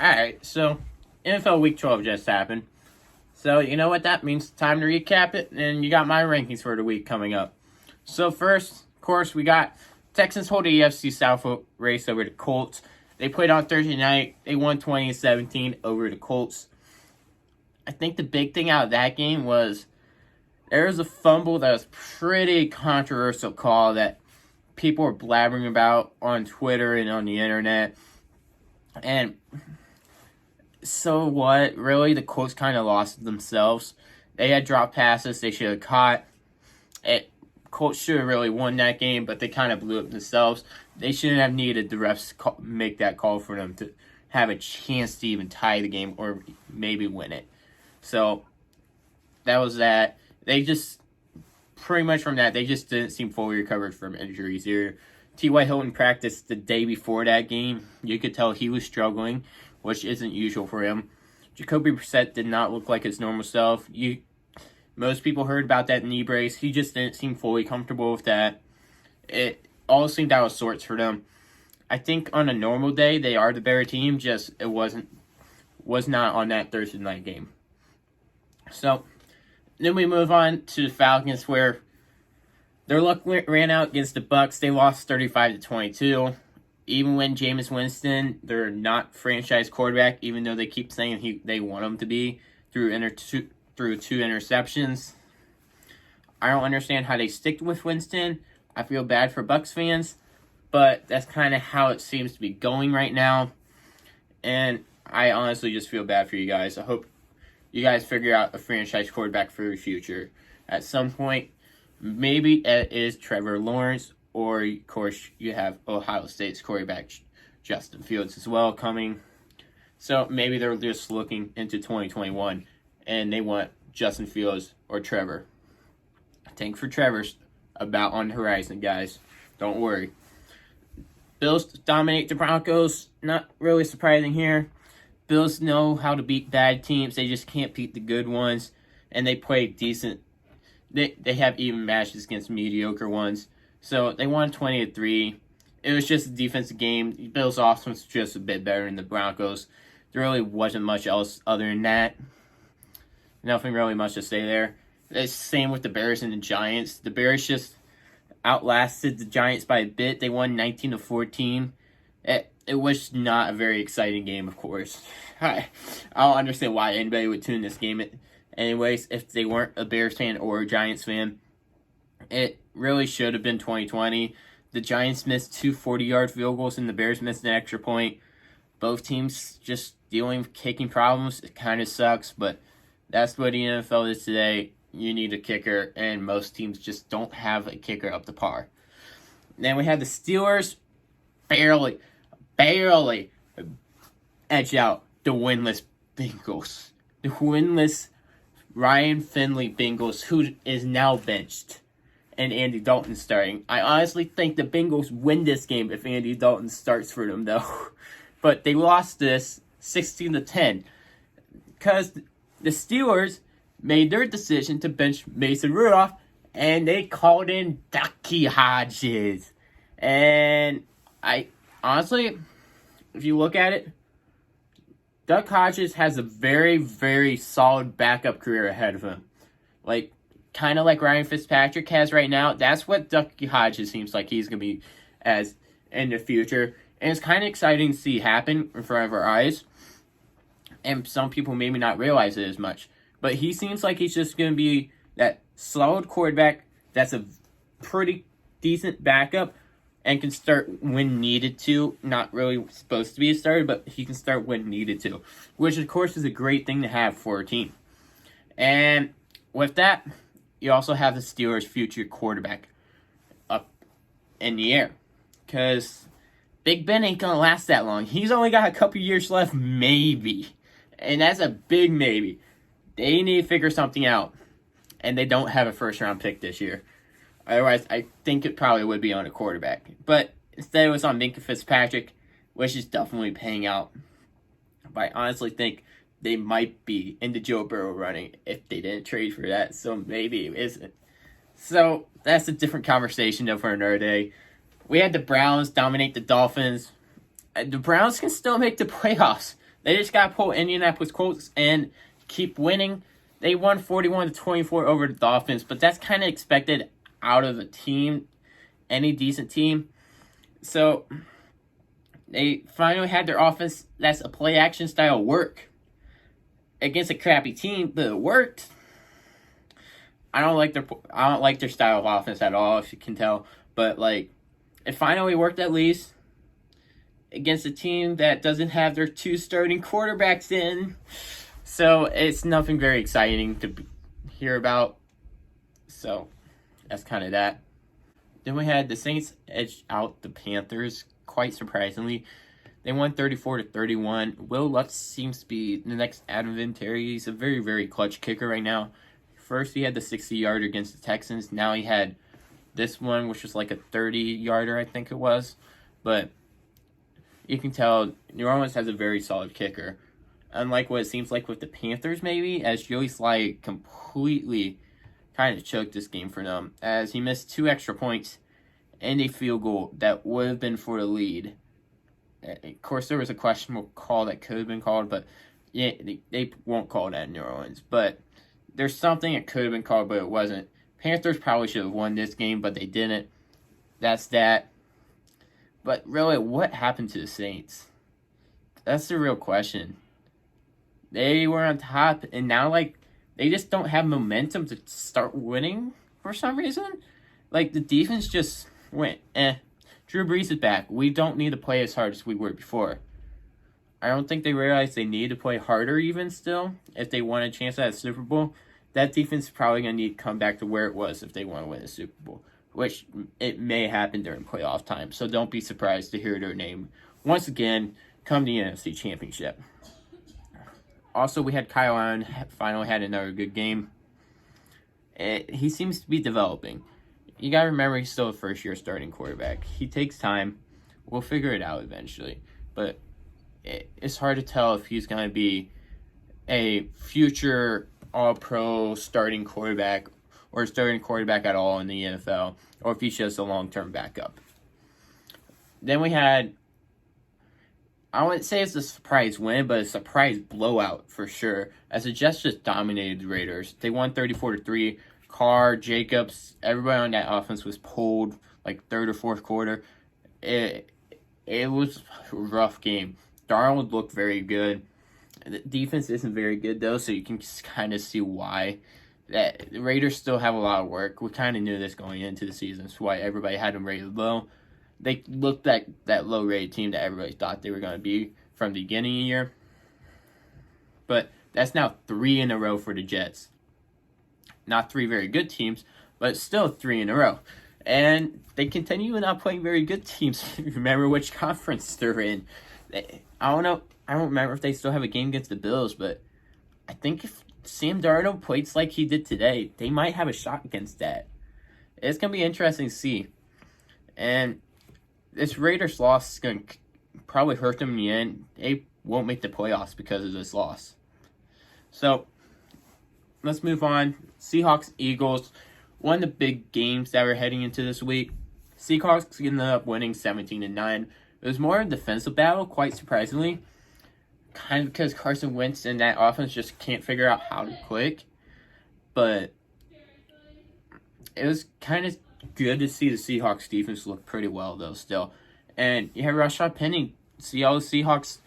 Alright, so NFL Week 12 just happened. So, you know what that means? Time to recap it, and you got my rankings for the week coming up. So, first, of course, we got Texans hold the AFC South race over the Colts. They played on Thursday night. They won 20-17 over the Colts. I think the big thing out of that game was there was a fumble that was pretty controversial call that people were blabbering about on Twitter and on the internet. And so what? Really, the Colts kind of lost themselves. They had dropped passes they should have caught. Colts should have really won that game, but they kind of blew it themselves. They shouldn't have needed the refs make that call for them to have a chance to even tie the game or maybe win it. So that was that. They just, pretty much from that, they just didn't seem fully recovered from injuries here. T.Y. Hilton practiced the day before that game. You could tell he was struggling, which isn't usual for him. Jacoby Brissett did not look like his normal self. Most people heard about that knee brace. He just didn't seem fully comfortable with that. It all seemed out of sorts for them. I think on a normal day, they are the better team, just it was not on that Thursday night game. So, then we move on to the Falcons, where their luck ran out against the Bucs. They lost 35-22. Even when Jameis Winston, they're not franchise quarterback, even though they keep saying they want him to be through two interceptions. I don't understand how they stick with Winston. I feel bad for Bucs fans, but that's kind of how it seems to be going right now. And I honestly just feel bad for you guys. I hope you guys figure out a franchise quarterback for your future. At some point, maybe it is Trevor Lawrence, or, of course, you have Ohio State's quarterback Justin Fields as well coming. So maybe they're just looking into 2021, and they want Justin Fields or Trevor. Tank for Trevor's about on the horizon, guys. Don't worry. Bills dominate the Broncos. Not really surprising here. Bills know how to beat bad teams. They just can't beat the good ones. And they play decent. They have even matches against mediocre ones. So they won 20-3. It was just a defensive game. The Bills' offense was just a bit better than the Broncos. There really wasn't much else other than that. Nothing really much to say there. It's the same with the Bears and the Giants. The Bears just outlasted the Giants by a bit. They won 19-14. It was not a very exciting game, of course. I don't understand why anybody would tune this game anyways if they weren't a Bears fan or a Giants fan. It really should have been 2020. The Giants missed two 40-yard field goals and the Bears missed an extra point. Both teams just dealing with kicking problems. It kind of sucks, but that's what the NFL is today. You need a kicker, and most teams just don't have a kicker up to par. Then we had the Steelers barely edge out the winless Bengals. The winless Ryan Finley Bengals, who is now benched, and Andy Dalton starting. I honestly think the Bengals win this game if Andy Dalton starts for them, though. But they lost this 16-10 because the Steelers made their decision to bench Mason Rudolph, and they called in Ducky Hodges. And I honestly, if you look at it, Duck Hodges has a very, very solid backup career ahead of him. Like, kind of like Ryan Fitzpatrick has right now. That's what Ducky Hodges seems like he's going to be as in the future. And it's kind of exciting to see happen in front of our eyes. And some people maybe not realize it as much. But he seems like he's just going to be that solid quarterback that's a pretty decent backup and can start when needed to. Not really supposed to be a starter, but he can start when needed to. Which, of course, is a great thing to have for a team. And with that, you also have the Steelers' future quarterback up in the air. Because Big Ben ain't going to last that long. He's only got a couple years left, maybe. And that's a big maybe. They need to figure something out. And they don't have a first-round pick this year. Otherwise, I think it probably would be on a quarterback. But instead, it was on Minkah Fitzpatrick, which is definitely paying out. But I honestly think they might be into Joe Burrow running if they didn't trade for that. So maybe it isn't. So that's a different conversation though for another day. We had the Browns dominate the Dolphins. The Browns can still make the playoffs. They just got to pull Indianapolis Colts and keep winning. They won 41-24 over the Dolphins, but that's kind of expected out of a team, any decent team. So they finally had their offense that's a play action style work against a crappy team, but it worked. I don't like their style of offense at all, if you can tell, but like it finally worked at least against a team that doesn't have their 2 starting quarterbacks in. So it's nothing very exciting to hear about. So that's kind of that. Then we had the Saints edge out the Panthers, quite surprisingly. They won 34-31. Will Lutz seems to be the next Adam Vinatieri. He's a very, very clutch kicker right now. First, he had the 60-yarder against the Texans. Now he had this one, which was like a 30-yarder, I think it was. But you can tell New Orleans has a very solid kicker. Unlike what it seems like with the Panthers, maybe, as Joey Sly completely kind of choked this game for them, as he missed 2 extra points and a field goal that would have been for the lead. Of course, there was a questionable call that could have been called, but yeah, they won't call that in New Orleans. But there's something that could have been called, but it wasn't. Panthers probably should have won this game, but they didn't. That's that. But really, what happened to the Saints? That's the real question. They were on top, and now, like, they just don't have momentum to start winning for some reason. Like, the defense just went, Drew Brees is back. We don't need to play as hard as we were before. I don't think they realized they need to play harder even still if they want a chance at a Super Bowl. That defense is probably going to need to come back to where it was if they want to win a Super Bowl, which it may happen during playoff time. So don't be surprised to hear their name once again come the NFC Championship. Also, we had Kyle Allen finally had another good game. He seems to be developing. You got to remember he's still a first-year starting quarterback. He takes time. We'll figure it out eventually. But it's hard to tell if he's going to be a future all-pro starting quarterback or starting quarterback at all in the NFL, or if he's just a long-term backup. Then we had, I wouldn't say it's a surprise win, but a surprise blowout for sure, as the Jets just dominated the Raiders. They won 34-3. Carr, Jacobs, everybody on that offense was pulled like third or fourth quarter. It was a rough game. Darnold looked very good. The defense isn't very good though, so you can kind of see why. That the Raiders still have a lot of work. We kind of knew this going into the season. That's why everybody had them rated low. They looked like that low-rated team that everybody thought they were going to be from the beginning of the year. But that's now 3 in a row for the Jets. Not 3 very good teams, but still 3 in a row. And they continue not playing very good teams. Remember which conference they're in. I don't know. I don't remember if they still have a game against the Bills, but I think if Sam Darnold plays like he did today, they might have a shot against that. It's going to be interesting to see. And this Raiders loss is going to probably hurt them in the end. They won't make the playoffs because of this loss. So, let's move on. Seahawks, Eagles. One of the big games that we're heading into this week. Seahawks ended up winning 17-9. It was more a defensive battle, quite surprisingly. Kind of because Carson Wentz and that offense just can't figure out how to click. But it was kind of good to see the Seahawks defense look pretty well, though, still. And you have Rashad Penny. See all the Seahawks,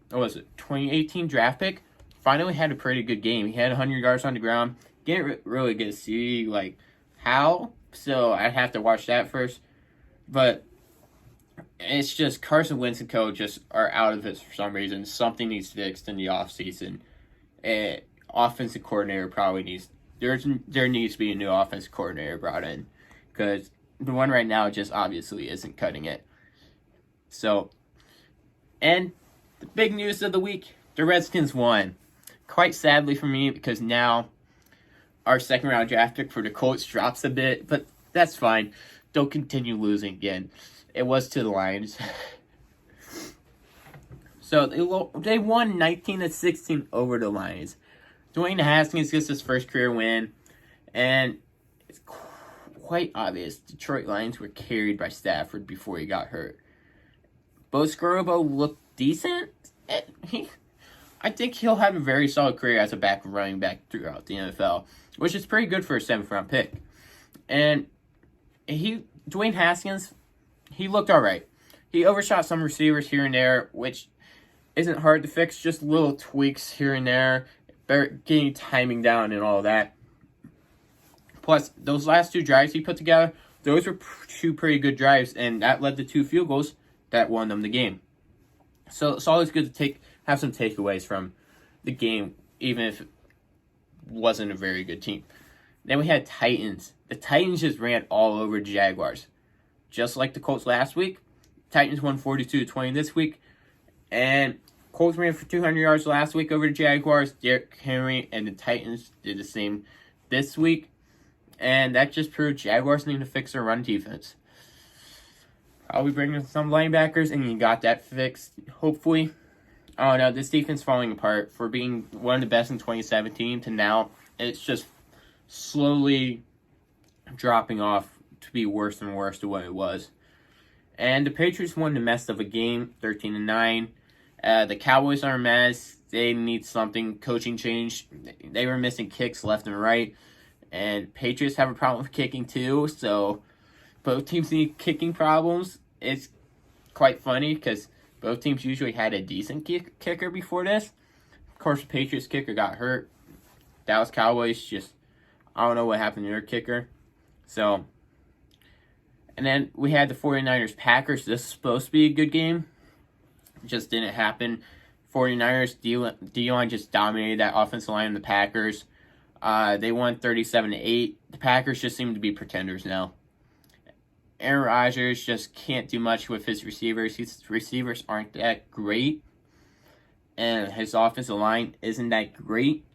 what was it, 2018 draft pick? Finally had a pretty good game. He had 100 yards on the ground. Didn't really get to see, like, how. So I'd have to watch that first. But it's just Carson Wentz and co. just are out of it for some reason. Something needs fixed in the offseason. Offensive coordinator probably needs... There needs to be a new offensive coordinator brought in. Because the one right now just obviously isn't cutting it. So, and the big news of the week, the Redskins won. Quite sadly for me, because now our second round draft pick for the Colts drops a bit, but that's fine. Don't continue losing again. It was to the Lions. So they won 19-16 over the Lions. Dwayne Haskins gets his first career win, and it's quite obvious Detroit Lions were carried by Stafford before he got hurt. Bo Scarborough looked decent, I think he'll have a very solid career as a backup running back throughout the NFL, which is pretty good for a 7th-round pick. And Dwayne Haskins, he looked all right. He overshot some receivers here and there, which isn't hard to fix, just little tweaks here and there, getting timing down and all that. Plus, those last 2 drives he put together, those were 2 pretty good drives, and that led to 2 field goals that won them the game. So it's always good to have some takeaways from the game, even if it wasn't a very good team. Then we had Titans. The Titans just ran all over Jaguars. Just like the Colts last week, Titans won 42-20 this week. And Colts ran for 200 yards last week over the Jaguars. Derrick Henry and the Titans did the same this week. And that just proved Jaguars need to fix their run defense. Probably bring in some linebackers, and you got that fixed, hopefully. Oh no, this defense falling apart. For being one of the best in 2017 to now, it's just slowly dropping off to be worse and worse than what it was. And the Patriots won the mess of a game, 13-9. The Cowboys are a mess. They need something, coaching change. They were missing kicks left and right. And Patriots have a problem with kicking too, so both teams need kicking problems. It's quite funny because both teams usually had a decent kicker before this. Of course, the Patriots kicker got hurt. Dallas Cowboys just, I don't know what happened to their kicker. So, and then we had the 49ers Packers. This is supposed to be a good game. It just didn't happen. 49ers, Dion just dominated that offensive line of the Packers. They won 37-8. The Packers just seem to be pretenders now. Aaron Rodgers just can't do much with his receivers. His receivers aren't that great. And his offensive line isn't that great.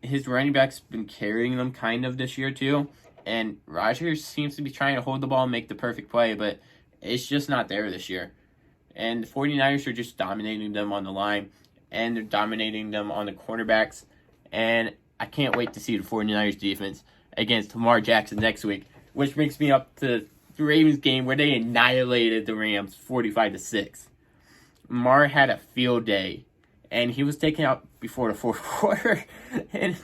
His running back's been carrying them kind of this year too. And Rodgers seems to be trying to hold the ball and make the perfect play, but it's just not there this year. And the 49ers are just dominating them on the line. And they're dominating them on the cornerbacks. And I can't wait to see the 49ers defense against Lamar Jackson next week. Which brings me up to the Ravens game where they annihilated the Rams 45-6. Lamar had a field day. And he was taken out before the 4th quarter. And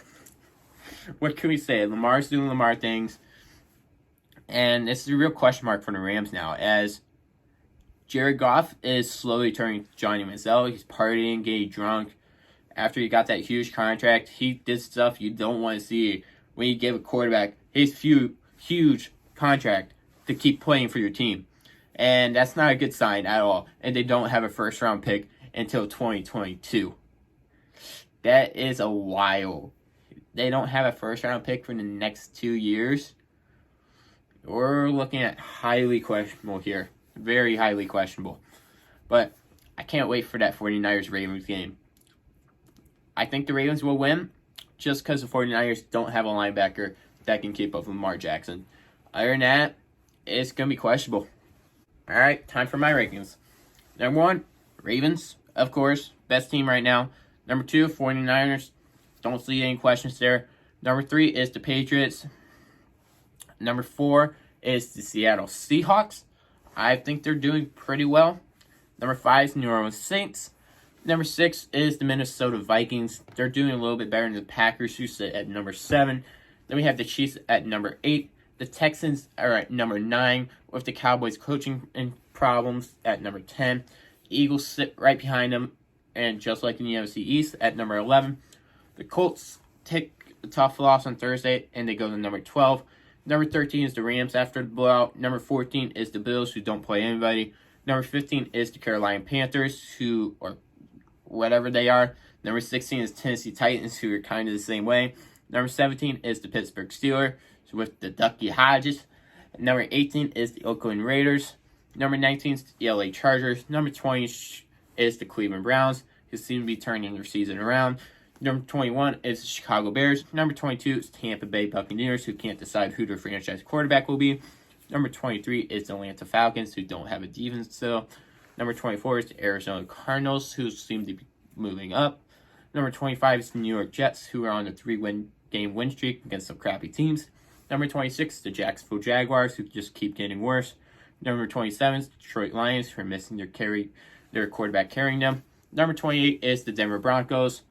what can we say? Lamar's doing Lamar things. And this is a real question mark for the Rams now. As Jared Goff is slowly turning Johnny Manziel. He's partying, getting drunk. After he got that huge contract, he did stuff you don't want to see when you give a quarterback his huge contract to keep playing for your team. And that's not a good sign at all. And they don't have a 1st-round pick until 2022. That is a while. They don't have a 1st-round pick for the next 2 years. We're looking at highly questionable here. Very highly questionable. But I can't wait for that 49ers-Ravens game. I think the Ravens will win just because the 49ers don't have a linebacker that can keep up with Lamar Jackson. Other than that, it's going to be questionable. All right, time for my rankings. Number 1, Ravens, of course, best team right now. Number 2, 49ers. Don't see any questions there. Number 3 is the Patriots. Number 4 is the Seattle Seahawks. I think they're doing pretty well. Number 5 is New Orleans Saints. Number 6 is the Minnesota Vikings. They're doing a little bit better than the Packers, who sit at number 7. Then we have the Chiefs at number 8. The Texans are at number 9, with the Cowboys coaching problems at number 10. The Eagles sit right behind them, and just like in the NFC East, at number 11. The Colts take a tough loss on Thursday, and they go to number 12. Number 13 is the Rams after the blowout. Number 14 is the Bills, who don't play anybody. Number 15 is the Carolina Panthers, who, or whatever they are. Number 16 is Tennessee Titans, who are kind of the same way. Number 17 is the Pittsburgh Steelers, with the Ducky Hodges. Number 18 is the Oakland Raiders. Number 19 is the LA Chargers. Number 20 is the Cleveland Browns, who seem to be turning their season around. Number 21 is the Chicago Bears. Number 22 is Tampa Bay Buccaneers, who can't decide who their franchise quarterback will be. Number 23 is the Atlanta Falcons, who don't have a defense still. Number 24 is the Arizona Cardinals, who seem to be moving up. Number 25 is the New York Jets, who are on a 3-game win streak against some crappy teams. Number 26 is the Jacksonville Jaguars, who just keep getting worse. Number 27 is the Detroit Lions, who are missing their quarterback carrying them. Number 28 is the Denver Broncos.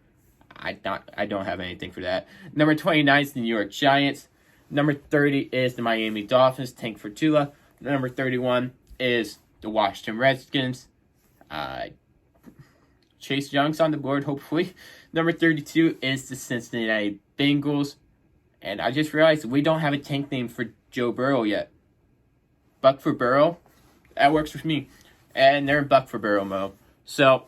I don't have anything for that. Number 29 is the New York Giants. Number 30 is the Miami Dolphins. Tank for Tua. Number 31 is the Washington Redskins. Chase Young's on the board, hopefully. Number 32 is the Cincinnati Bengals. And I just realized we don't have a tank name for Joe Burrow yet. Buck for Burrow? That works with me. And they're in Buck for Burrow mode. So,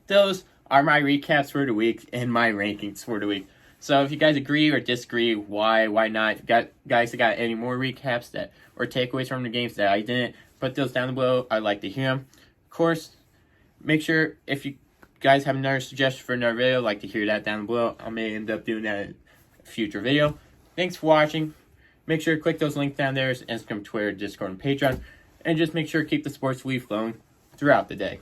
those are my recaps for the week and my rankings for the week. So, if you guys agree or disagree, why not? If you guys got any more recaps that or takeaways from the games that I didn't, put those down below. I'd like to hear them. Of course, make sure if you guys have another suggestion for another video, I'd like to hear that down below. I may end up doing that in a future video. Thanks for watching. Make sure to click those links down there. It's Instagram, Twitter, Discord, and Patreon. And just make sure to keep the sports leaf flowing throughout the day.